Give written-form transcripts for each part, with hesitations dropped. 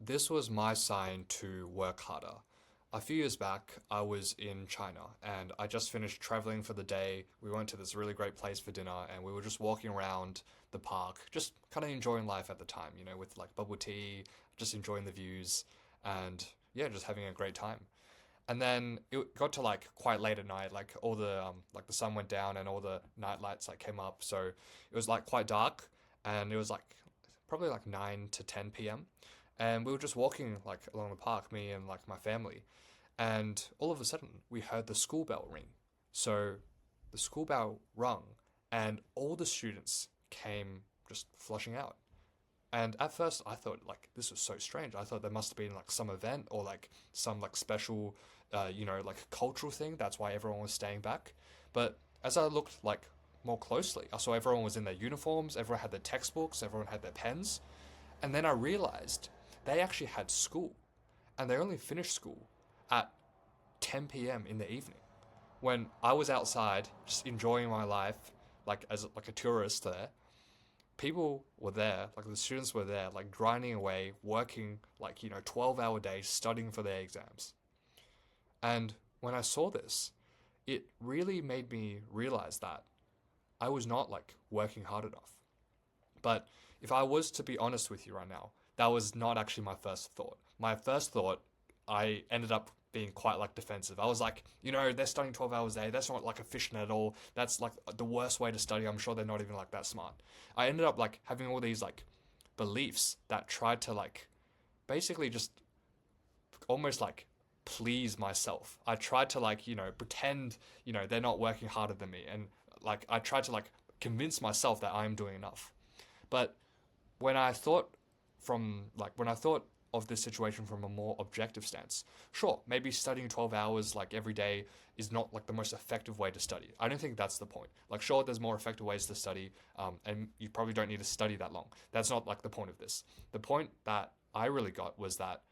This was my sign to work harder. A few years back, I was in China and I just finished traveling for the day. We went to this really great place for dinner and we were just walking around the park, just kind of enjoying life at the time, with like bubble tea, just enjoying the views and yeah, just having a great time. And then it got to like quite late at night, like all the like the sun went down and all the night lights like came up, so it was like quite dark, and it was like probably like 9 to 10 p.m. And we were just walking like along the park, me and like my family, and all of a sudden we heard the school bell ring. So the school bell rung, and all the students came just flushing out. And at first, I thought like this was so strange. I thought there must have been like some event or like some like special, like cultural thing. That's why everyone was staying back. But as I looked like more closely, I saw everyone was in their uniforms. Everyone had their textbooks. Everyone had their pens. And then I realized they actually had school, and they only finished school at 10 p.m. in the evening. When I was outside just enjoying my life, like as like a tourist there, people were there, like the students were there, like grinding away, working like, 12-hour days, studying for their exams. And when I saw this, it really made me realize that I was not like working hard enough. But if I was to be honest with you right now, that was not actually my first thought. My first thought, I ended up being quite like defensive. I was like, they're studying 12 hours a day. That's not like efficient at all. That's like the worst way to study. I'm sure they're not even like that smart. I ended up like having all these like beliefs that tried to like basically just almost like please myself. I tried to like, pretend, they're not working harder than me. And like I tried to like convince myself that I'm doing enough. But when I thought when I thought of this situation from a more objective stance, sure, maybe studying 12 hours like every day is not like the most effective way to study. I don't think that's the point. Like, sure, there's more effective ways to study, and you probably don't need to study that long. That's not like the point of this. The point that I really got was that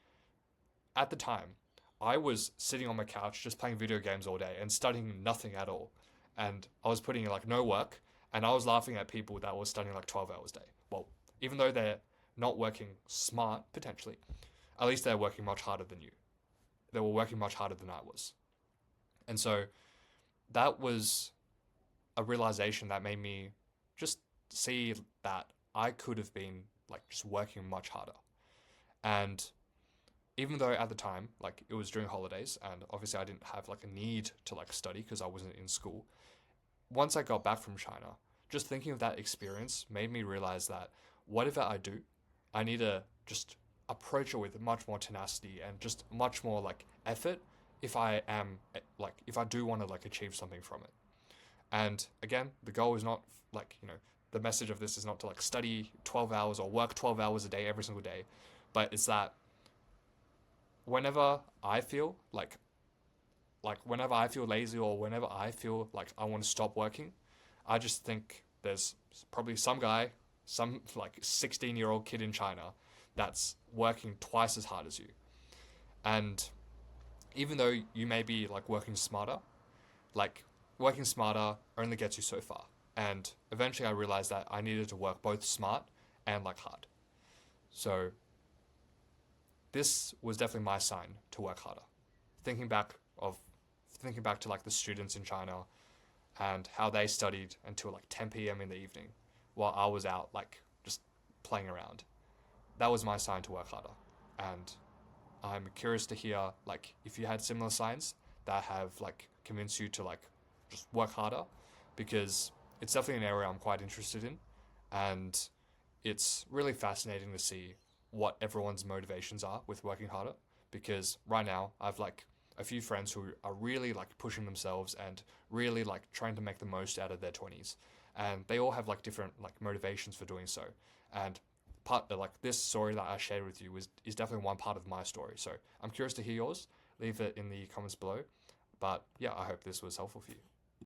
at the time, I was sitting on my couch just playing video games all day and studying nothing at all. And I was putting in like no work, and I was laughing at people that were studying like 12 hours a day. Well, even though they're not working smart, potentially, at least they're working much harder than you. They were working much harder than I was. And so that was a realization that made me just see that I could have been like just working much harder. And even though at the time, like it was during holidays, and obviously I didn't have like a need to like study because I wasn't in school, once I got back from China, just thinking of that experience made me realize that whatever I do, I need to just approach it with much more tenacity and just much more like effort if I am like if I do want to like achieve something from it. And again, the goal is not like, the message of this is not to like study 12 hours or work 12 hours a day every single day, but it's that whenever I feel like whenever I feel lazy or whenever I feel like I want to stop working, I just think there's probably some guy, some like 16-year-old kid in China that's working twice as hard as you. And even though you may be like like working smarter only gets you so far. And eventually I realized that I needed to work both smart and like hard. So this was definitely my sign to work harder. Thinking back of thinking back to like the students in China and how they studied until like 10 p.m. in the evening while I was out like just playing around. That was my sign to work harder. And I'm curious to hear like if you had similar signs that have like convinced you to like just work harder, because it's definitely an area I'm quite interested in, and it's really fascinating to see what everyone's motivations are with working harder, because right now I've like a few friends who are really like pushing themselves and really like trying to make the most out of their 20s, and they all have like different like motivations for doing so. And part like this story that I shared with you is definitely one part of my story, so I'm curious to hear yours. Leave it in the comments below. But yeah, I hope this was helpful for you.